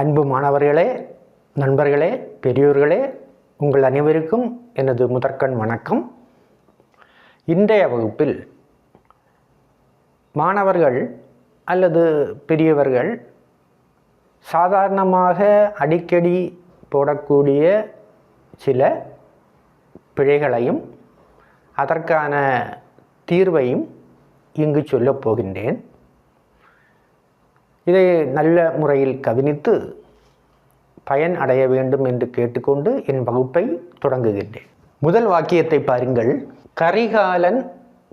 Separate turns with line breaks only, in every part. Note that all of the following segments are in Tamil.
அன்பு மாணவர்களே, நண்பர்களே, பெரியோர்களே, உங்கள் அனைவருக்கும் எனது முதற்கண் வணக்கம். இன்றைய வகுப்பில் மாணவர்கள் அல்லது பெரியவர்கள் சாதாரணமாக அடிக்கடி போடக்கூடிய சில பிழைகளையும் அதற்கான தீர்வையும் இங்கு சொல்லப் போகின்றேன். இதை நல்ல முறையில் கவனித்து பயன் அடைய வேண்டும் என்று கேட்டுக்கொண்டு என் வகுப்பை தொடங்குகின்றேன். முதல் வாக்கியத்தை பாருங்கள். கரிகாலன்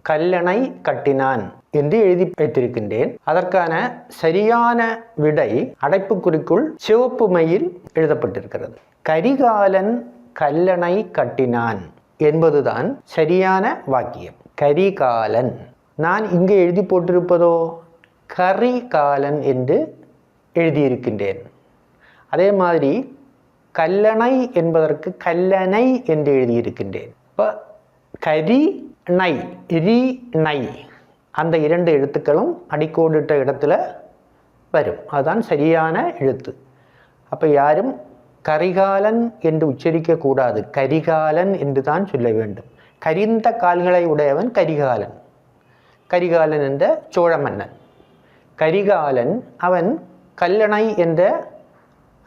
கல்லணை கட்டினான் என்று எழுதி வைத்திருக்கின்றேன். அதற்கான சரியான விடை அடைப்புக்குறிக்குள் சிவப்பு மையில் எழுதப்பட்டிருக்கிறது. கரிகாலன் கல்லணை கட்டினான் என்பதுதான் சரியான வாக்கியம். கரிகாலன். நான் இங்கே எழுதி போட்டிருப்பதோ கரிகாலன் என்று எழுதியிருக்கின்றேன். அதே மாதிரி கல்லணை என்பதற்கு கல்லணை என்று எழுதியிருக்கின்றேன். இப்போ கரி நை, ரி நை, அந்த இரண்டு எழுத்துக்களும் அடிக்கோடிட்ட இடத்துல வரும். அதுதான் சரியான எழுத்து. அப்போ யாரும் கரிகாலன் என்று உச்சரிக்கக்கூடாது, கரிகாலன் என்று தான் சொல்ல வேண்டும். கரிந்த கால்களை உடையவன் கரிகாலன். கரிகாலன் என்ற சோழ மன்னன். கரிகாலன் அவன் கல்லணை என்ற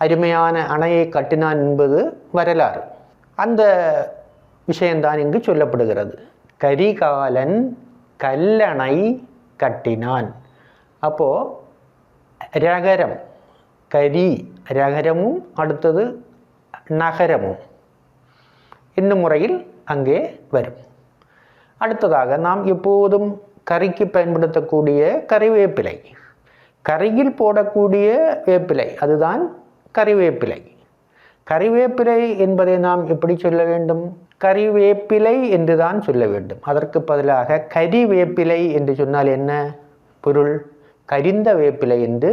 அருமையான அணையை கட்டினான் என்பது வரலாறு. அந்த விஷயம்தான் இங்கு சொல்லப்படுகிறது. கரிகாலன் கல்லணை கட்டினான். அப்போது ரகரம், கரி ரகரமும் அடுத்தது நகரமும் என்னும் முறையில் அங்கே வரும். அடுத்ததாக நாம் எப்போதும் கறிக்கு பயன்படுத்தக்கூடிய கறிவேப்பிலை, கறியில் போடக்கூடிய வேப்பிலை, அதுதான் கறிவேப்பிலை. கறிவேப்பிலை என்பதை நாம் எப்படி சொல்ல வேண்டும்? கறிவேப்பிலை என்று தான் சொல்ல வேண்டும். அதற்கு பதிலாக கறிவேப்பிலை என்று சொன்னால் என்ன பொருள்? கரிந்த வேப்பிலை என்று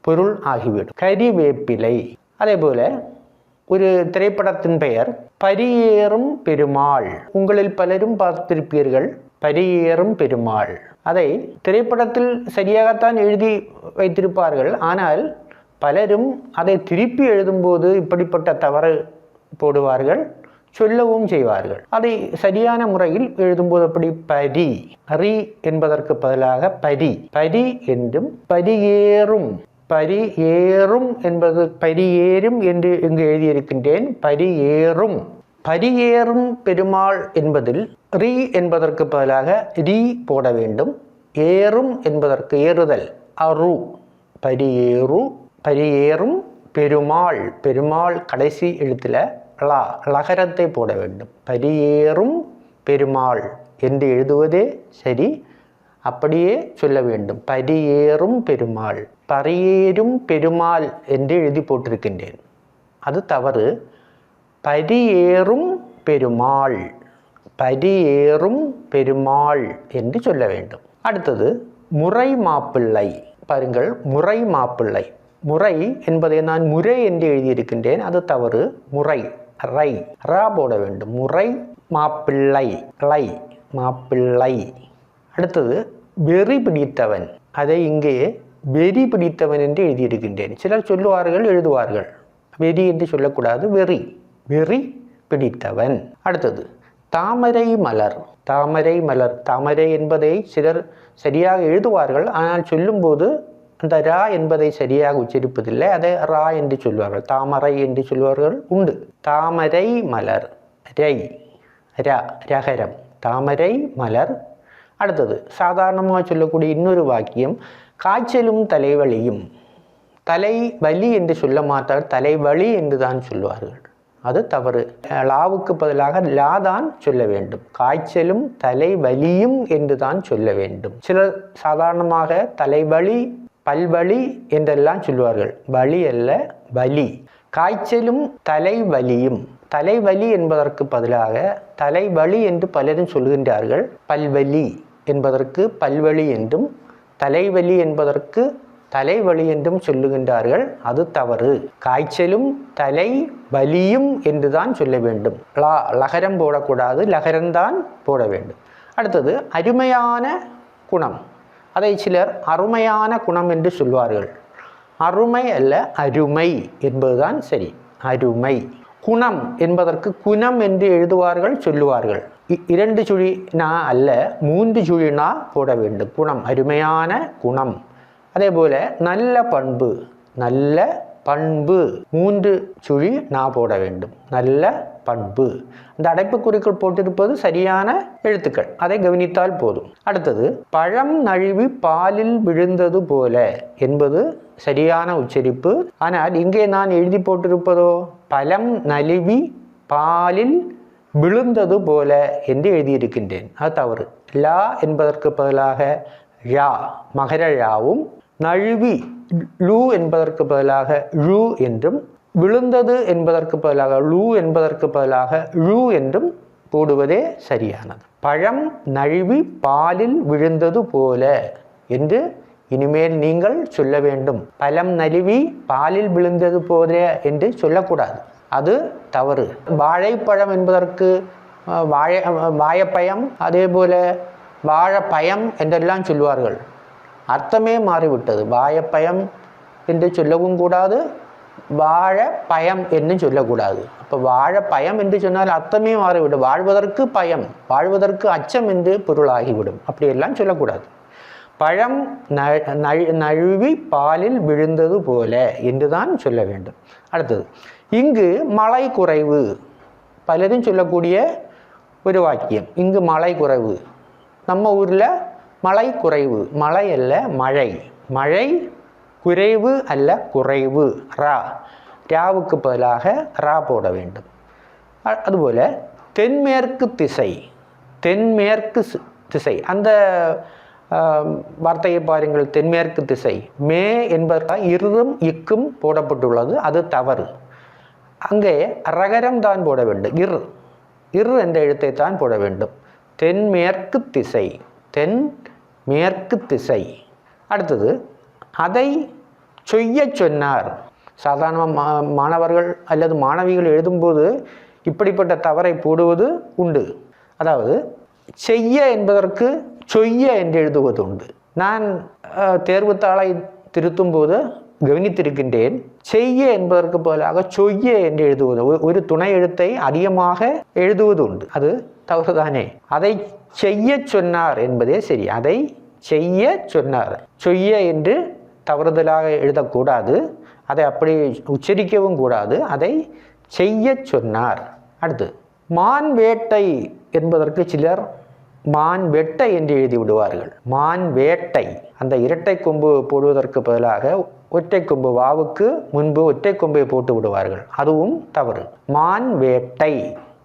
பொருள் ஆகிவிடும். கறிவேப்பிலை. அதே போல ஒரு திரைப்படத்தின் பெயர் பரியேறும் பெருமாள். உங்களில் பலரும் பார்த்திருப்பீர்கள், பரியேறும் பெருமாள். அதை திரைப்படத்தில் சரியாகத்தான் எழுதி வைத்திருப்பார்கள். ஆனால் பலரும் அதை திருப்பி எழுதும்போது இப்படிப்பட்ட தவறு போடுவார்கள், சொல்லவும் செய்வார்கள். அதை சரியான முறையில் எழுதும்போது அப்படி பரி, ரி என்பதற்கு பதிலாக பரி, பரி என்றும் பரியேறும், பரியேறும் என்பது பரியேறும் என்று இங்கு எழுதியிருக்கின்றேன். பரியேறும். பரியேறும் பெருமாள் என்பதில் ரி என்பதற்கு பதிலாக ரி போட வேண்டும். ஏறும் என்பதற்கு ஏறுதல், அரு. பரியேறு, பரியேறும் பெருமாள். பெருமாள் கடைசி எழுத்தில் லகரத்தை போட வேண்டும். பரியேறும் பெருமாள் என்று எழுதுவதே சரி, அப்படியே சொல்ல வேண்டும். பரியேறும் பெருமாள். பரியேறும் பெருமாள் என்று எழுதி போட்டிருக்கின்றேன், அது தவறு. பரியேறும் பெருமாள், பரியேறும் பெருமாள் என்று சொல்ல வேண்டும். அடுத்தது முறை மாப்பிள்ளை. பாருங்கள், முறை மாப்பிள்ளை. முறை என்பதை நான் முறை என்று எழுதியிருக்கின்றேன், அது தவறு. முறை, ரை, ரா போட வேண்டும். முறை மாப்பிள்ளை, லை, மாப்பிள்ளை. அடுத்தது வெறி பிடித்தவன். அதை இங்கே வெறி பிடித்தவன் என்று எழுதியிருக்கின்றேன். சிலர் சொல்லுவார்கள், எழுதுவார்கள், வெறி என்று சொல்லக்கூடாது, வெறி, வெறி பிடித்தவன். அடுத்தது தாமரை மலர். தாமரை மலர். தாமரை என்பதை சிலர் சரியாக எழுதுவார்கள், ஆனால் சொல்லும்போது அந்த ரா என்பதை சரியாக உச்சரிப்பதில்லை, அதை ரா என்று சொல்வார்கள். தாமரை என்று சொல்வார்கள் உண்டு. தாமரை மலர், ரை, ரா, ரகரம், தாமரை மலர். அடுத்தது சாதாரணமாக சொல்லக்கூடிய இன்னொரு வாக்கியம் காய்ச்சலும் தலைவலியும். தலைவலி என்று சொல்ல மாட்டார், தலைவலி என்று தான் சொல்வார்கள், அது தவறு. லாவுக்கு பதிலாக லா தான் சொல்ல வேண்டும். காய்ச்சலும் தலைவலியும் என்று தான் சொல்ல வேண்டும். சிலர் சாதாரணமாக தலைவலி, பல்வலி என்றெல்லாம் சொல்வார்கள், வலி அல்ல, வலி. காய்ச்சலும் தலைவலியும். தலைவலி என்பதற்கு பதிலாக தலைவலி என்று பலரும் சொல்கின்றார்கள். பல்வலி என்பதற்கு பல்வலி என்றும், தலைவலி என்பதற்கு தலைவலி என்றும் சொல்லுகின்றார்கள், அது தவறு. காய்ச்சலும் தலை வலியும் என்று தான் சொல்ல வேண்டும். லகரம் போடக்கூடாது, லகரம்தான் போட வேண்டும். அடுத்தது அருமையான குணம். அதை சிலர் அருமையான குணம் என்று சொல்வார்கள். அருமை அல்ல, அருமை என்பதுதான் சரி. அருமை. குணம் என்பதற்கு குணம் என்று எழுதுவார்கள், சொல்லுவார்கள். 2 சுழி நா அல்ல, 3 சுழி நா போட வேண்டும். குணம், அருமையான குணம். அதே போல நல்ல பண்பு, நல்ல பண்பு 3 சுழி நா போட வேண்டும். நல்ல பண்பு. இந்த அடைப்புக்குறிக்குள் போட்டிருப்பது சரியான எழுத்துக்கள், அதை கவனித்தால் போதும். அடுத்தது பழம் நழுவி பாலில் விழுந்தது போல என்பது சரியான உச்சரிப்பு. ஆனால் இங்கே நான் எழுதி போட்டிருப்பதோ பழம் நழுவி பாலில் விழுந்தது போல என்று எழுதியிருக்கின்றேன். அது தவறு. லா என்பதற்கு பதிலாக ழா, மகர ழாவும், நழுவி லூ என்பதற்கு பதிலாக ழு என்றும், விழுந்தது என்பதற்கு பதிலாக லூ என்பதற்கு பதிலாக ழு என்றும் போடுவதே சரியானது. பழம் நழுவி பாலில் விழுந்தது போல என்று இனிமேல் நீங்கள் சொல்ல வேண்டும். பழம் நழுவி பாலில் விழுந்தது போல என்று சொல்லக்கூடாது, அது தவறு. வாழைப்பழம் என்பதற்கு வாழைப்பயம், அதே போல வாழைப்பயம் என்றெல்லாம் சொல்லுவார்கள். அர்த்தமே மாறிவிட்டது. வாழைப்பயம் என்று சொல்லவும் கூடாது, வாழைப்பயம் என்று சொல்லக்கூடாது. அப்போ வாழைப்பயம் என்று சொன்னால் அர்த்தமே மாறிவிடும். வாழ்வதற்கு பயம், வாழ்வதற்கு அச்சம் என்று பொருளாகிவிடும். அப்படியெல்லாம் சொல்லக்கூடாது. பழம் நழுவி பாலில் விழுந்தது போல என்றுதான் சொல்ல வேண்டும். அடுத்தது இங்கு மழை குறைவு, பலரும் சொல்லக்கூடிய ஒரு வாக்கியம். இங்கு மழை குறைவு. நம்ம ஊரில் மழை குறைவு, மழை அல்ல மழை. மழை குறைவு அல்ல குறைவு. ரா, ராவுக்கு பதிலாக ரா போட வேண்டும். அதுபோல் தென்மேற்கு திசை, தென்மேற்கு திசை, அந்த வார்த்தையை பாருங்கள். தென்மேற்கு திசை. மே என்பதற்காக இரும் இக்கும் போடப்பட்டுள்ளது, அது தவறு. அங்கே ரகரம் தான் போட வேண்டும். இர் என்ற எழுத்தை தான் போட வேண்டும். தென்மேற்கு திசை, தென் மேற்கு திசை. அடுத்தது அதை செய்ய சொன்னார். சாதாரண மாணவர்கள் அல்லது மாணவிகள் எழுதும்போது இப்படிப்பட்ட தவறை போடுவது உண்டு. அதாவது செய்ய என்பதற்கு சொய்ய என்று எழுதுவது உண்டு. நான் தேர்வுத்தாளை திருத்தும் போது கவனித்திருக்கின்றேன். செய்ய என்பதற்கு பதிலாக சொய்ய என்று எழுதுவது, ஒரு துணை எழுத்தை அதிகமாக எழுதுவது உண்டு. அது தவறுதானே? அதை செய்ய சொன்னார் என்பதே சரி. அதை செய்ய சொன்னார். சொய்ய என்று தவறுதலாக எழுதக்கூடாது, அதை அப்படி உச்சரிக்கவும் கூடாது. அதை செய்ய சொன்னார். அடுத்து மான் வேட்டை என்பதற்கு சிலர் மான் வெட்டை என்று எழுதி விடுவார்கள். மான் வேட்டை, அந்த இரட்டை கொம்பு போடுவதற்கு பதிலாக ஒற்றை கொம்பு, வாவுக்கு முன்பு ஒற்றை கொம்பை போட்டு விடுவார்கள். அதுவும் தவறு. மான் வேட்டை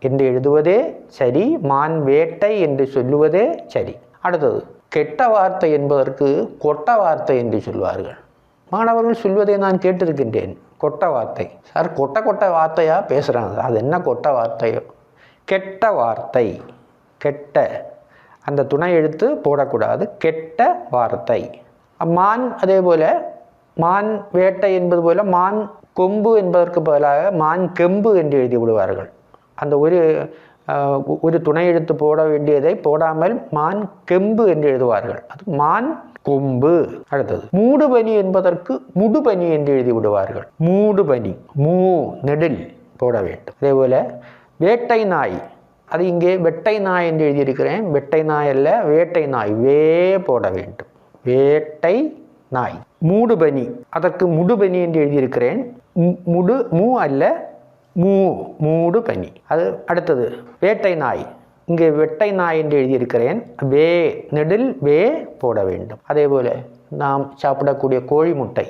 என்று எழுதுவதே சரி, மான் வேட்டை என்று சொல்லுவதே சரி. அடுத்தது கெட்ட வார்த்தை என்பதற்கு கொட்ட வார்த்தை என்று சொல்வார்கள். மாணவர்கள் சொல்வதை நான் கேட்டிருக்கின்றேன். கொட்ட வார்த்தை. சார், கொட்ட வார்த்தையாக பேசுகிறாங்க, அது என்ன கொட்ட வார்த்தையோ? கெட்ட வார்த்தை, கெட்ட, அந்த துணை எழுத்து போடக்கூடாது. கெட்ட வார்த்தை. மான், அதே போல் மான் வேட்டை என்பது போல மான் கொம்பு என்பதற்கு பதிலாக மான் கெம்பு என்று எழுதி விடுவார்கள். அந்த ஒரு துணை எழுத்து போட வேண்டியதை போடாமல் மான் கெம்பு என்று எழுதுவார்கள். அது மான் கொம்பு. அடுத்தது மூடுபனி என்பதற்கு முடுபனி என்று எழுதி விடுவார்கள். மூடுபனி, மூ நெடில் போட வேண்டும். அதே போல வேட்டை நாய், அது இங்கே வெட்டை நாய் என்று எழுதியிருக்கிறேன். வெட்டை நாய் அல்ல, வேட்டை நாய், வே போட வேண்டும். வேட்டை நாய். மூடுபனி, அதற்கு முடுபனி என்று எழுதியிருக்கிறேன். மூ அல்ல, மூடு பனி. அது அடுத்தது வேட்டை நாய், இங்கே வெட்டை நாய் என்று எழுதியிருக்கிறேன். வே நெடில் வே போட வேண்டும். அதே போல் நாம் சாப்பிடக்கூடிய கோழி முட்டை,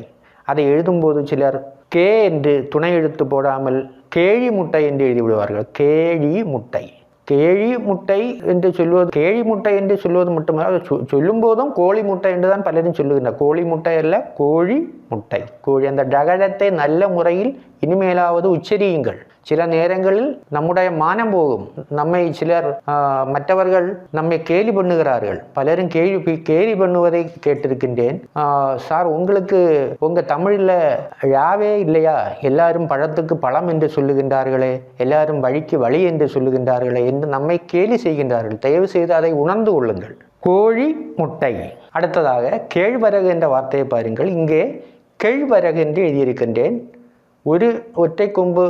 அதை எழுதும்போது சிலர் கே என்று துணை எழுத்து போடாமல் கேழி முட்டை என்று எழுதி விடுவார்கள். கேழி முட்டை. கேழி முட்டை என்று சொல்வது, கேழி முட்டை என்று சொல்வது மட்டுமல்ல, சொல்லும் போதும் கோழி முட்டை என்று தான் பலரும் சொல்லுகின்றனர். கோழி முட்டை அல்ல, கோழி முட்டை. கோழி, அந்த டகடத்தை நல்ல முறையில் இனிமேலாவது உச்சரியுங்கள். சில நேரங்களில் நம்முடைய மானம் போகும். நம்மை சிலர் மற்றவர்கள் நம்மை கேலி பண்ணுகிறார்கள். பலரும் கேலி பண்ணுவதை கேட்டிருக்கின்றேன். சார், உங்களுக்கு உங்கள் தமிழில் யாவே இல்லையா? எல்லாரும் பழத்துக்கு பழம் என்று சொல்லுகின்றார்களே, எல்லாரும் வழிக்கு வழி என்று சொல்லுகின்றார்களே என்று நம்மை கேலி செய்கின்றார்கள். தயவு செய்து அதை உணர்ந்து கொள்ளுங்கள். கோழி முட்டை. அடுத்ததாக கேழ்வரகு என்ற வார்த்தையை பாருங்கள். இங்கே கேழ்வரகு என்று எழுதியிருக்கின்றேன். ஒரு ஒற்றை கொம்பு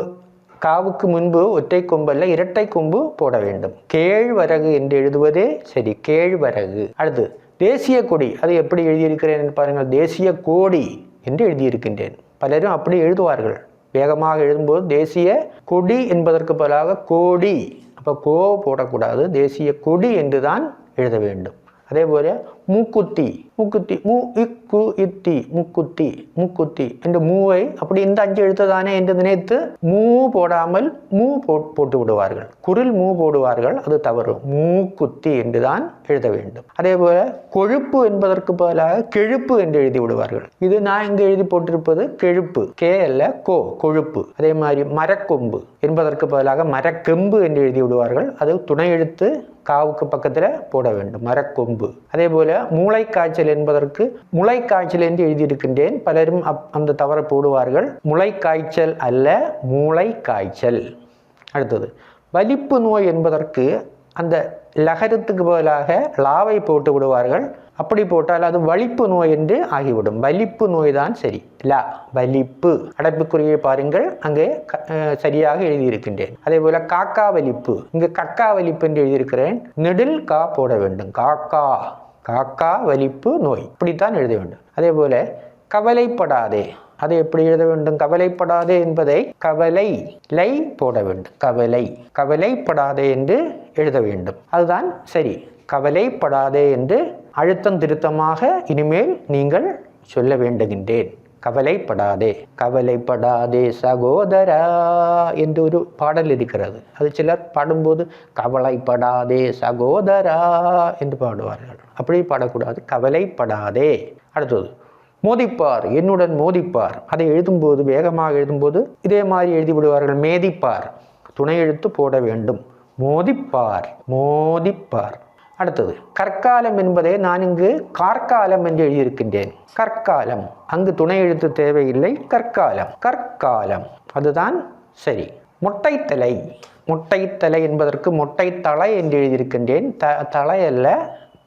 காவுக்கு முன்பு ஒற்றை கொம்பல்ல இரட்டை கொம்பு போட வேண்டும். கேழ்வரகு என்று எழுதுவதே சரி, கேழ்வரகு. அடுத்து தேசிய கொடி, அது எப்படி எழுதியிருக்கிறேன் பாருங்கள். தேசிய கோடி என்று எழுதியிருக்கின்றேன். பலரும் அப்படி எழுதுவார்கள். வேகமாக எழுதும்போது தேசிய கொடி என்பதற்கு பதிலாக கோடி, அப்போ கோ போடக்கூடாது, தேசிய கொடி என்று தான் எழுத வேண்டும். அதே போல மூக்குத்தி, மூக்குத்தி, மூ இக்கு இத்தி, மூக்குத்தி, மூக்குத்தி என்று மூவை அப்படி இந்த 5 எழுத்து தானே என்று நினைத்து மூ போடாமல் மூ போட்டு விடுவார்கள். குரில் மூ போடுவார்கள், அது தவறு. மூக்குத்தி என்று தான் எழுத வேண்டும். அதே போல கொழுப்பு என்பதற்கு பதிலாக கெழுப்பு என்று எழுதி விடுவார்கள். இது நான் இங்கு எழுதி போட்டிருப்பது கெழுப்பு, கே அல்ல கோ, கொழுப்பு. அதே மாதிரி மரக்கொம்பு என்பதற்கு பதிலாக மரக்கெம்பு என்று எழுதி விடுவார்கள். அது துணை எழுத்து காவுக்கு பக்கத்தில் போட வேண்டும், மரக்கொம்பு. அதே போல மூளைக்காய்ச்சல் என்பதற்கு முளைக்காய்ச்சல் என்று எழுதியிருக்கின்றேன். பலரும் அந்த தவறை போடுவார்கள். முளைக்காய்ச்சல் அல்ல, மூளை காய்ச்சல். அடுத்தது வலிப்பு நோய் என்பதற்கு அந்த லகரத்துக்கு பதிலாக லாவை போட்டு விடுவார்கள். அப்படி போட்டால் அது வலிப்பு நோய் என்று ஆகிவிடும். வலிப்பு நோய் தான் சரி. லா, வலிப்பு. அடைப்புக்குறியை பாருங்கள், அங்கே சரியாக எழுதியிருக்கின்றேன். அதே போல காக்கா வலிப்பு, இங்கு கக்கா வலிப்பு என்று எழுதியிருக்கிறேன். நெடில் கா போட வேண்டும். காக்கா, காக்கா வலிப்பு நோய், இப்படித்தான் எழுத வேண்டும். அதே போல கவலைப்படாதே, அதை எப்படி எழுத வேண்டும்? கவலைப்படாதே என்பதை கவலை லை போட வேண்டும். கவலை, கவலைப்படாதே என்று எழுத வேண்டும். அதுதான் சரி. கவலைப்படாதே என்று அழுத்தம் திருத்தமாக இனிமேல் நீங்கள் சொல்ல வேண்டுகின்றேன். கவலைப்படாதே, கவலைப்படாதே சகோதரா என்று ஒரு பாடல் இருக்கிறது. அது சிலர் பாடும்போது கவலைப்படாதே சகோதரா என்று பாடுவார்கள். அப்படி பாடக்கூடாது, கவலைப்படாதே. அடுத்தது மோதிப்பார், என்னுடன் மோதிப்பார். அதை எழுதும்போது, வேகமாக எழுதும்போது இதே மாதிரி எழுதி விடுவார்கள். மேதிப்பார், துணை எழுத்து போட வேண்டும். மோதிப்பார், மோதிப்பார். அடுத்தது கற்காலம் என்பதை நான் இங்கு கார்காலம் என்று எழுதியிருக்கின்றேன். கற்காலம், அங்கு துணை எழுத்து தேவையில்லை. கற்காலம், கற்காலம், அதுதான் சரி. மொட்டைத்தலை, மொட்டைத்தலை என்பதற்கு மொட்டைத்தலை என்று எழுதியிருக்கின்றேன். தலை அல்ல,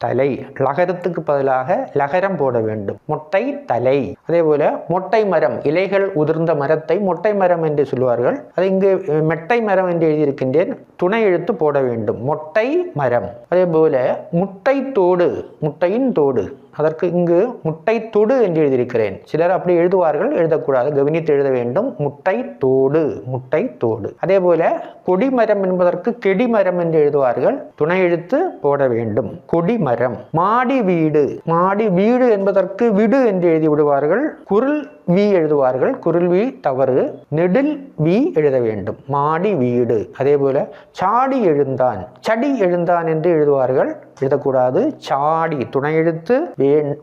தலை. லகரத்துக்கு பதிலாக லகரம் போட வேண்டும். மொட்டை தலை. அதே போல மொட்டை மரம், இலைகள் உதிர்ந்த மரத்தை மொட்டை மரம் என்று சொல்வார்கள். அது இங்கு மெட்டை மரம் என்று எழுதியிருக்கின்றேன். துணை எழுத்து போட வேண்டும். மொட்டை மரம். அதே போல முட்டை தோடு, முட்டையின் தோடு, அதற்கு இங்கு முட்டை தொடு என்று எழுதியிருக்கிறேன். சிலர் அப்படி எழுதுவார்கள், எழுதக்கூடாது, கவனித்து எழுத வேண்டும். முட்டை தோடு, முட்டை தோடு. அதே போல கொடிமரம் என்பதற்கு கெடிமரம் என்று எழுதுவார்கள். துணை எழுத்து போட வேண்டும். கொடிமரம். மாடி வீடு, மாடி வீடு என்பதற்கு விடு என்று எழுதி விடுவார்கள். குரில் வி எழுதுவார்கள். குரில் வி தவறு, நெடில் வி எழுத வேண்டும். மாடி வீடு. அதே போல சாடி எழுந்தான், சடி எழுந்தான் என்று எழுதுவார்கள், எழுதக்கூடாது. சாடி, துணை எழுத்து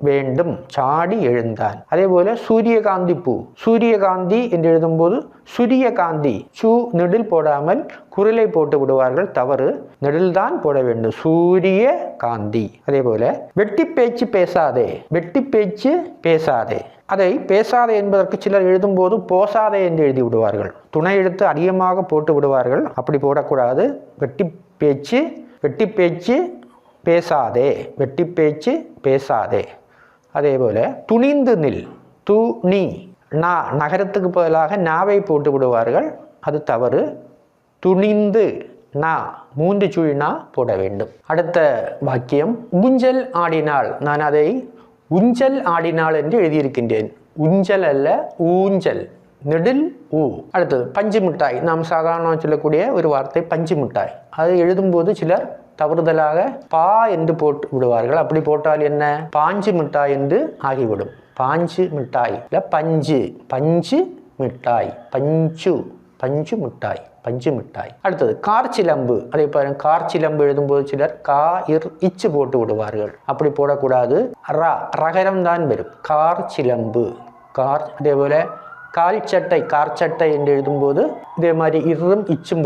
வேண்டும். சாடி எழுந்தான். அதே போல சூரியகாந்தி பூ, சூரியகாந்தி என்று எழுதும்போது சூரியகாந்தி, சூ நெடில் போடாமல் குரிலை போட்டு விடுவார்கள், தவறு. நெடில் தான் போட வேண்டும். சூரிய காந்தி. அதே போல வெட்டி பேச்சு பேசாதே, வெட்டி பேச்சு பேசாதே. அதை பேசாதே என்பதற்கு சிலர் எழுதும்போது போசாதே என்று எழுதி விடுவார்கள். துணை எழுத்து அதிகமாக போட்டு விடுவார்கள், அப்படி போடக்கூடாது. வெட்டி பேச்சு, வெட்டி பேச்சு பேசாதே, வெட்டி பேச்சு பேசாதே. அதே போல துணிந்து நில், துணி, நா, நகரத்துக்கு பதிலாக நாவை போட்டு விடுவார்கள், அது தவறு. துணிந்து நா, 3 சுழி நா போட வேண்டும். அடுத்த வாக்கியம் ஊஞ்சல் ஆடினாள். நான் அதை ஊஞ்சல் ஆடினாள் என்று எழுதியிருக்கின்றேன். ஊஞ்சல் அல்ல, ஊஞ்சல், நெடில் ஊ. அடுத்தது பஞ்சு மிட்டாய். நாம் சாதாரணமாக சொல்லக்கூடிய ஒரு வார்த்தை பஞ்சு மிட்டாய். அதை எழுதும்போது சிலர் தவறுதலாக பா என்று போட்டு விடுவார்கள். அப்படி போட்டால் என்ன? பாஞ்சு மிட்டாய் என்று ஆகிவிடும். பாஞ்சு மிட்டாய் இல்ல, பஞ்சு, பஞ்சு மிட்டாய், பஞ்சு, பஞ்சு மிட்டாய், பஞ்சு மிட்டாய். அடுத்தது கார்ச்சிலம்பு. அதே பாருங்க, கார்ச்சிலம்பு எழுதும்போது சிலர் கா இர் இச்சு போட்டு விடுவார்கள். அப்படி போடக்கூடாது. ரா, ரகரம் தான் வரும். கார்ச்சிலம்பு, கார். அதே போல கால் சட்டை, கார் சட்டை என்று எழுதும்போது இதே மாதிரி இரும் இச்சும்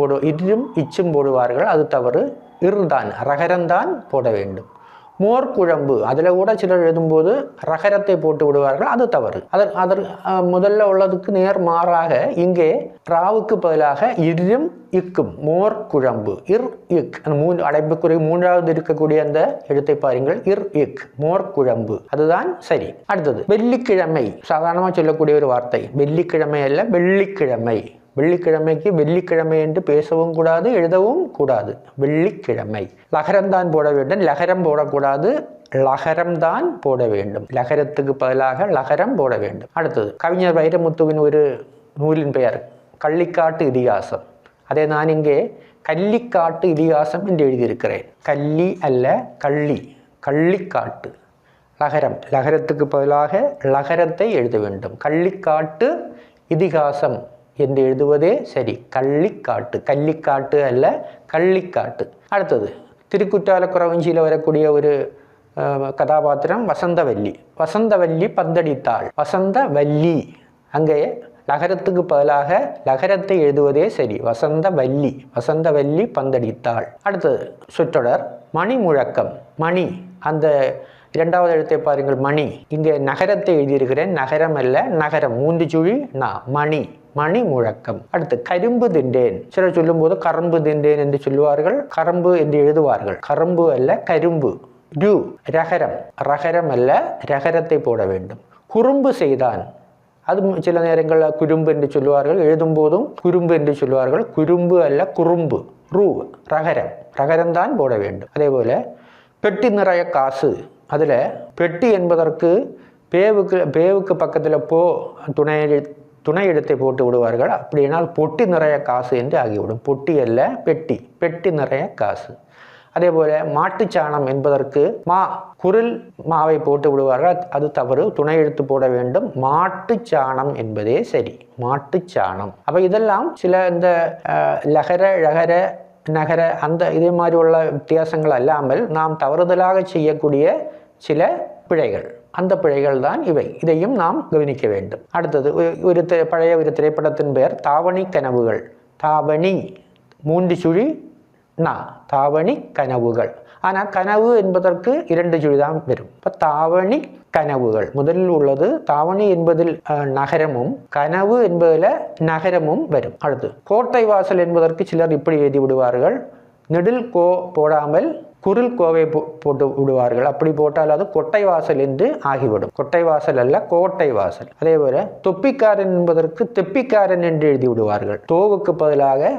இச்சும் போடுவார்கள், அது தவறு. இர்தான், ரகரம்தான் போட வேண்டும். மோர் குழம்பு அதில் கூட சிலர் எழுதும்போது ரகரத்தை போட்டு விடுவார்கள், அது தவறு. முதல்ல உள்ளதுக்கு நேர் மாறாக இங்கே ராவுக்கு பதிலாக இரும் இக்கும் மோர் குழம்பு இர் இக் அந்த அடைப்புக்குறை மூன்றாவது இருக்கக்கூடிய அந்த எழுத்தை பாருங்கள், இர் இக் மோர் குழம்பு, அதுதான் சரி. அடுத்தது வெள்ளிக்கிழமை, சாதாரணமாக சொல்லக்கூடிய ஒரு வார்த்தை. வெள்ளிக்கிழமை அல்ல, வெள்ளிக்கிழமை. வெள்ளிக்கிழமைக்கு வெள்ளிக்கிழமை என்று பேசவும் கூடாது, எழுதவும் கூடாது. வெள்ளிக்கிழமை. லகரம்தான் போட வேண்டும், லகரம் போடக்கூடாது, லகரம்தான் போட வேண்டும். லகரத்துக்கு பதிலாக லகரம் போட வேண்டும். அடுத்தது கவிஞர் வைரமுத்துவின் ஒரு நூலின் பெயர் கள்ளிக்காட்டு இதிகாசம். அதை நான் இங்கே கள்ளிக்காட்டு இதிகாசம் என்று எழுதியிருக்கிறேன். கள்ளி அல்ல, கள்ளி, கள்ளிக்காட்டு. லகரம், லகரத்துக்கு பதிலாக லகரத்தை எழுத வேண்டும். கள்ளிக்காட்டு இதிகாசம் என்று எழுதுவதே சரி. கள்ளிக்காட்டு, கள்ளிக்காட்டு அல்ல, கள்ளிக்காட்டு. அடுத்தது திருக்குற்றாலக்குறவஞ்சியில் வரக்கூடிய ஒரு கதாபாத்திரம் வசந்தவல்லி. வசந்தவல்லி பந்தடித்தாள். வசந்தவல்லி, அங்கே லகரத்துக்கு பதிலாக லகரத்தை எழுதுவதே சரி. வசந்தவல்லி, வசந்தவல்லி பந்தடித்தாள். அடுத்தது சொற்றொடர் மணி முழக்கம். மணி, அந்த இரண்டாவது எழுத்தை பாருங்கள், மணி. இங்கே நகரத்தை எழுதியிருக்கிறேன், நகரம் அல்ல, நகரம். 3 சுழி நா, மணி, மணி முழக்கம். அடுத்து கரும்பு தின்றேன். சிலர் சொல்லும் போது கரும்பு தின்றேன் என்று சொல்லுவார்கள், கரும்பு என்று எழுதுவார்கள். கரும்பு அல்ல, கரும்பு. ரு ரகரம், ரகரம் அல்ல, ரகரத்தை போட வேண்டும். குறும்பு செய்தான், அது சில நேரங்களில் குறும்பு என்று சொல்லுவார்கள், எழுதும் போதும் குறும்பு என்று சொல்லுவார்கள். குறும்பு அல்ல, குறும்பு. ரூ ரகரம், ரகரம்தான் போட வேண்டும். அதே போல பெட்டி நிறைய காசு. அதில் பெட்டி என்பதற்கு பேவுக்கு பக்கத்தில் போ துணை எழுத்தை போட்டு விடுவார்கள். அப்படினால் பொட்டி நிறைய காசு என்று ஆகிவிடும். பொட்டி அல்ல, பெட்டி. பெட்டி நிறைய காசு. அதே போல மாட்டுச்சாணம் என்பதற்கு குரில் மாவை போட்டு விடுவார்கள், அது தவறு. துணை எழுத்து போட வேண்டும். மாட்டுச்சாணம் என்பதே சரி. மாட்டுச்சாணம். அப்போ இதெல்லாம் சில இந்த லகர ழகர நகர அந்த இதே மாதிரி உள்ள வித்தியாசங்கள் அல்லாமல் நாம் தவறுதலாக செய்யக்கூடிய சில பிழைகள், அந்த பிழைகள் தான் இவை. இதையும் நாம் கவனிக்க வேண்டும். அடுத்தது பழைய ஒரு திரைப்படத்தின் பெயர் தாவணி கனவுகள். தாவணி 3 சுழி நா, தாவணி கனவுகள். ஆனால் கனவு என்பதற்கு 2 சுழி தான் வரும். இப்போ தாவணி கனவுகள் முதலில் உள்ளது. தாவணி என்பதில் நகரமும், கனவு என்பதில் நகரமும் வரும். அடுத்து கோட்டை வாசல் என்பதற்கு சிலர் இப்படி எழுதி விடுவார்கள், நெடில் கோ போடாமல் குரில் கோவை போட்டு விடுவார்கள். அப்படி போட்டால் அது கொட்டை வாசல் என்று ஆகிவிடும். கொட்டை வாசல் அல்ல, கோட்டை வாசல். அதே போல தொப்பிக்காரன் என்பதற்கு தெப்பிக்காரன் என்று எழுதி விடுவார்கள். தோவுக்கு பதிலாக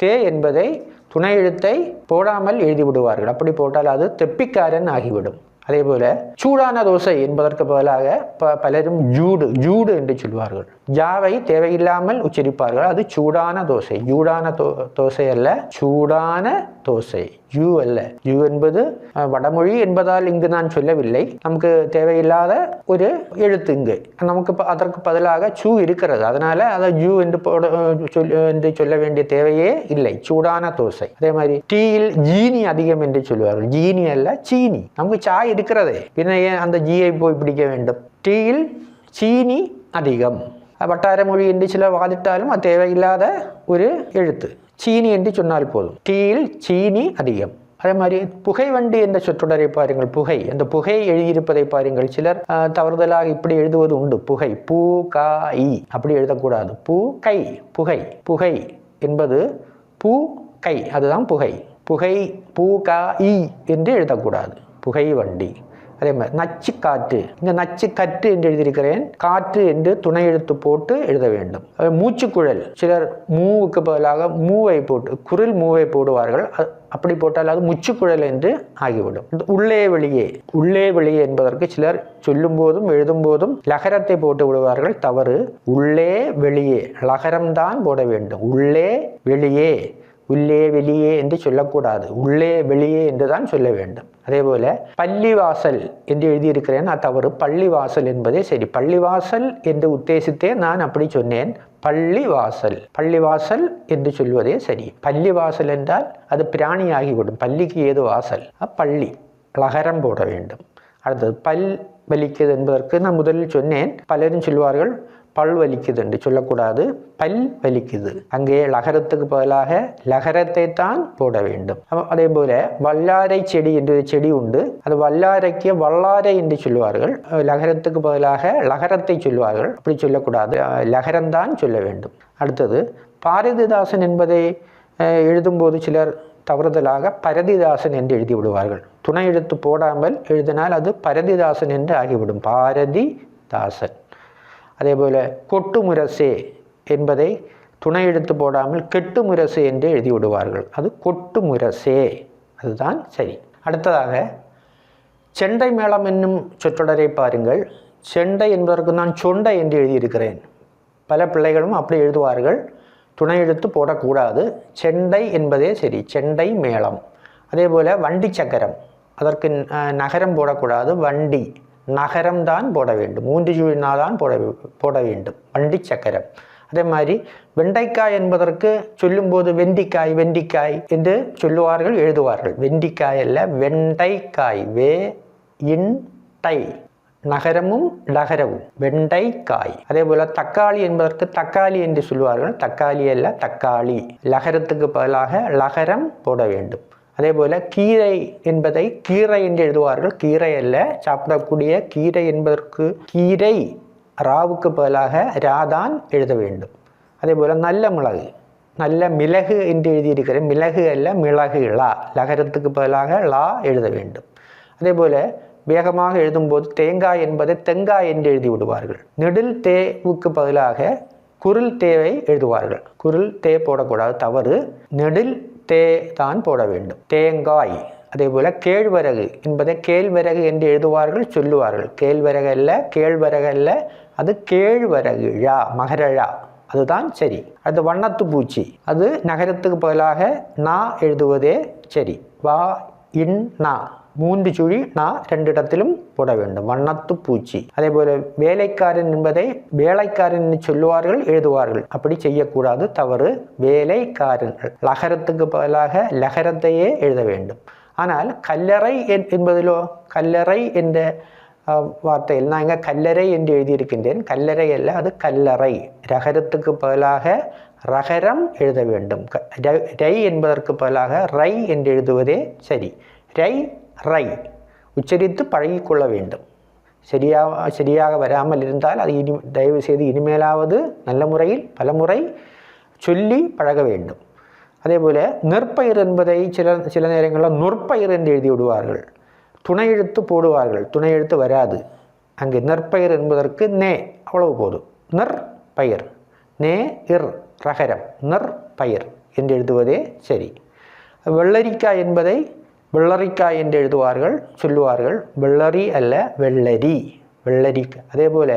தே என்பதை துணை எழுத்தை போடாமல் எழுதி விடுவார்கள். அப்படி போட்டால் அது தெப்பிக்காரன் ஆகிவிடும். அதே போல சூடான தோசை என்பதற்கு பதிலாக பலரும் ஜூடு என்று சொல்வார்கள். ஜாவை தேவையில்லாமல் உச்சரிப்பார்கள், அது சூடான தோசை. சூடான தோசை அல்ல, சூடான தோசை. யூ அல்ல. யூ என்பது வடமொழி என்பதால் இங்கு நான் சொல்லவில்லை. நமக்கு தேவையில்லாத ஒரு எழுத்து இங்கு. நமக்கு அதற்கு பதிலாக சூ இருக்கிறது, அதனால அதை யூ என்று சொல்ல வேண்டிய தேவையே இல்லை. சூடான தோசை. அதே மாதிரி டீயில் ஜீனி அதிகம் என்று சொல்வார்கள். ஜீனி அல்ல, சீனி. நமக்கு சாய் இருக்கிறதே, பின்ன ஏன் அந்த ஜீயை போய் பிடிக்க வேண்டும்? டீயில் சீனி அதிகம். வட்டார மொழி என்று சில வாதிட்டாலும் அது தேவையில்லாத ஒரு எழுத்து. சீனி என்று சொன்னால் போதும். டீயில் சீனி அதிகம். அதே மாதிரி புகை வண்டி என்ற சொற்றொடரை பாருங்கள். புகை, அந்த புகை எழுதியிருப்பதை பாருங்கள். சிலர் தவறுதலாக இப்படி எழுதுவது உண்டு. புகை, பூ கா இ, அப்படி எழுதக்கூடாது. பூ கை, புகை. புகை என்பது பூ கை, அதுதான் புகை. புகை பூ கா இ என்று எழுதக்கூடாது. புகை வண்டி. அதே மாதிரி நச்சு காற்று, இந்த நச்சு கற்று என்று எழுதியிருக்கிறேன், காற்று என்று துணை எழுத்து போட்டு எழுத வேண்டும். மூச்சுக்குழல், சிலர் மூவுக்கு பதிலாக மூவை போட்டு குரில் மூவை போடுவார்கள். அப்படி போட்டால் அது முச்சுக்குழல் என்று ஆகிவிடும். உள்ளே வெளியே, உள்ளே வெளியே என்பதற்கு சிலர் சொல்லும் போதும் எழுதும் போதும் லகரத்தை போட்டு விடுவார்கள், தவறு. உள்ளே வெளியே, லகரம்தான் போட வேண்டும். உள்ளே வெளியே, உள்ளே வெளியே என்று சொல்லக்கூடாது. உள்ளே வெளியே என்று தான் சொல்ல வேண்டும். அதே போல பள்ளிவாசல் என்று எழுதியிருக்கிறேன், அது தவறு. பள்ளிவாசல் என்பதே சரி. பள்ளிவாசல் என்று உத்தேசித்தே நான் அப்படி சொன்னேன். பள்ளிவாசல், பள்ளிவாசல் என்று சொல்வதே சரி. பள்ளிவாசல் என்றால் அது பிராணியாகிவிடும். பள்ளிக்கு ஏது வாசல்? பள்ளி, லகரம் போட வேண்டும். அடுத்தது பல் வலிக்குது என்பதற்கு நான் முதலில் சொன்னேன். பலரும் சொல்வார்கள் பல் வலிக்குது என்று சொல்லக்கூடாது, பல் வலிக்குது. அங்கே லகரத்துக்கு பதிலாக லகரத்தை தான் போட வேண்டும். அதே போல வல்லாரை செடி என்று செடி உண்டு. அது வல்லாரைக்கு வல்லாரை என்று சொல்லுவார்கள். லகரத்துக்கு பதிலாக லகரத்தை சொல்லுவார்கள். அப்படி சொல்லக்கூடாது, லகரம்தான் சொல்ல வேண்டும். அடுத்தது பாரதிதாசன் என்பதை எழுதும்போது சிலர் தவறுதலாக பரதிதாசன் என்று எழுதி விடுவார்கள். துணை எழுத்து போடாமல் எழுதினால் அது பரதிதாசன் என்று ஆகிவிடும். பாரதிதாசன். அதே போல் கொட்டுமுரசே என்பதை துணை எழுத்து போடாமல் கெட்டுமுரசே என்று எழுதி விடுவார்கள். அது கொட்டுமுரசே, அதுதான் சரி. அடுத்ததாக செண்டை மேளம் என்னும் சொற்றொடரை பாருங்கள். செண்டை என்பதற்கு நான் சொண்டை என்று எழுதியிருக்கிறேன். பல பிள்ளைகளும் அப்படி எழுதுவார்கள். துணை எழுத்து போடக்கூடாது, செண்டை என்பதே சரி, செண்டை மேளம். அதே போல் வண்டி சக்கரம், அதற்கு நகரம் போடக்கூடாது, வண்டி நகரம் தான் போட வேண்டும். 3 சுழினா தான் போட வேண்டும், வண்டி சக்கரம். அதே மாதிரி வெண்டைக்காய் என்பதற்கு சொல்லும்போது வெண்டிக்காய் வெண்டிக்காய் என்று சொல்லுவார்கள், எழுதுவார்கள். வெண்டிக்காய் அல்ல, வெண்டைக்காய், வே இன் டை, நகரமும் லகரவும், வெண்டைக்காய். அதே போல் தக்காளி என்பதற்கு தக்காளி என்று சொல்லுவார்கள், தக்காளி அல்ல, தக்காளி. லகரத்துக்கு பதிலாக லகரம் போட வேண்டும். அதே போல் கீரை என்பதை கீரை என்று எழுதுவார்கள், கீரை அல்ல, சாப்பிடக்கூடிய கீரை என்பதற்கு கீரை, ராவுக்கு பதிலாக ராதான் எழுத வேண்டும். அதே போல் நல்ல மிளகு, நல்ல மிளகு என்று எழுதியிருக்கிற மிளகு அல்ல, மிளகு, லா, லகரத்துக்கு பதிலாக லா எழுத வேண்டும். அதே போல் வேகமாக எழுதும்போது தேங்காய் என்பதை தெங்காய் என்று எழுதி விடுவார்கள். நெடில் தேவுக்கு பதிலாக குரில் தேவை எழுதுவார்கள். குரில் தே போடக்கூடாது, தவறு. நெடில் தே தான் போட வேண்டும், தேங்காய். அதே போல் கேழ்வரகு என்பதை கேழ்வரகு என்று எழுதுவார்கள், சொல்லுவார்கள். கேழ்வரகு அல்ல, கேழ்வரகு அல்ல, அது கேழ்வரகு, ழா, மகரழா, அதுதான் சரி. அது வண்ணத்து பூச்சி, அது நகரத்துக்கு பதிலாக நா எழுதுவதே சரி. வா இன் நா, 3 சுழி நா 2 இடத்திலும் போட வேண்டும், வண்ணத்து பூச்சி. அதே போல வேலைக்காரன் என்பதை வேலைக்காரன் என்று சொல்லுவார்கள், எழுதுவார்கள். அப்படி செய்யக்கூடாது, தவறு. வேலைக்காரன், லகரத்துக்கு பதிலாக லகரத்தையே எழுத வேண்டும். ஆனால் கல்லறை என்பதிலோ, கல்லறை என்ற வார்த்தையில் நான் இங்கே கல்லறை என்று எழுதியிருக்கின்றேன், கல்லறை அல்ல, அது கல்லறை. ரகரத்துக்கு பதிலாக ரகரம் எழுத வேண்டும். ரை என்பதற்கு பதிலாக ரை என்று எழுதுவதே சரி. ரை, ரை உச்சரித்து பழகிக்கொள்ள வேண்டும். சரியாக வராமல் இருந்தால் அது தயவு செய்து இனிமேலாவது நல்ல முறையில் பல முறை சொல்லி பழக வேண்டும். அதே போல் நெற்பயிர் என்பதை சில நேரங்களில் நொற்பயிர் என்று எழுதி விடுவார்கள். துணை எழுத்து போடுவார்கள், துணை எழுத்து வராது. அங்கே நெற்பயிர் என்பதற்கு நே, அவ்வளவு போதும். நெற்பயிர், நே இர் ரகரம், நெற்பயிர் என்று எழுதுவதே சரி. வெள்ளரிக்காய் என்பதை வெள்ளரிக்காய் என்று எழுதுவார்கள், சொல்லுவார்கள். வெள்ளரி அல்ல, வெள்ளரி, வெள்ளரிக்காய். அதே போல்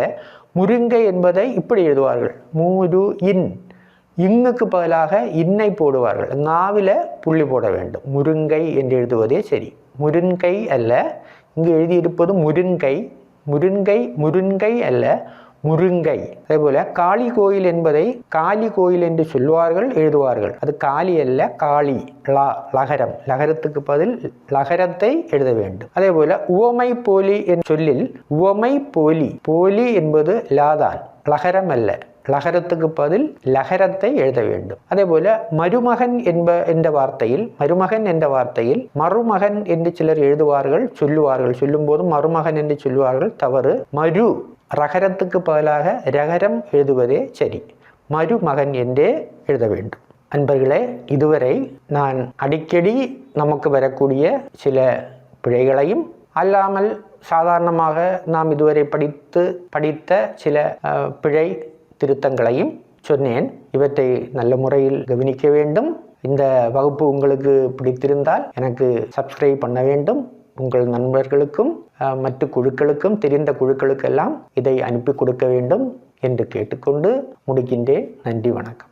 முருங்கை என்பதை இப்படி எழுதுவார்கள், மூரு இன், இங்குக்கு பதிலாக இன்னை போடுவார்கள், நாவில புள்ளி போட வேண்டும். முருங்கை என்று எழுதுவதே சரி. முருங்கை அல்ல, இங்கு எழுதியிருப்பது முருங்கை, முருங்கை, முருங்கை அல்ல, முருங்கை. அதே போல காளி கோயில் என்பதை காளி கோயில் என்று சொல்லுவார்கள், எழுதுவார்கள். அது காளி அல்ல, காளி, லா, லகரம். லகரத்துக்கு பதில் லகரத்தை எழுத வேண்டும். அதே போல உவமை போலி என்ற சொல்லில் உவமை போலி, போலி என்பது லாதான், லகரம் அல்ல. லகரத்துக்கு பதில் லகரத்தை எழுத வேண்டும். அதே போல மருமகன் என்ற வார்த்தையில், மருமகன் என்ற வார்த்தையில் மருமகன் என்று சிலர் எழுதுவார்கள், சொல்லுவார்கள். சொல்லும் போது மருமகன் என்று சொல்லுவார்கள், தவறு. மரு, ரகரத்துக்கு பதிலாக ரகரம் எழுதுவதே சரி. மருமகன் என்றே எழுத வேண்டும். அன்பர்களே, இதுவரை நான் அடிக்கடி நமக்கு வரக்கூடிய சில பிழைகளையும் அல்லாமல் சாதாரணமாக நாம் இதுவரை படித்த சில பிழை திருத்தங்களையும் சொன்னேன். இவற்றை நல்ல முறையில் கவனிக்க வேண்டும். இந்த வகுப்பு உங்களுக்கு பிடித்திருந்தால் எனக்கு சப்ஸ்கிரைப் பண்ண வேண்டும். உங்கள் நண்பர்களுக்கும் மற்ற குழுக்களுக்கும், தெரிந்த குழுக்களுக்கெல்லாம் இதை அனுப்பி கொடுக்க வேண்டும் என்று கேட்டுக்கொண்டு முடிக்கின்றேன். நன்றி, வணக்கம்.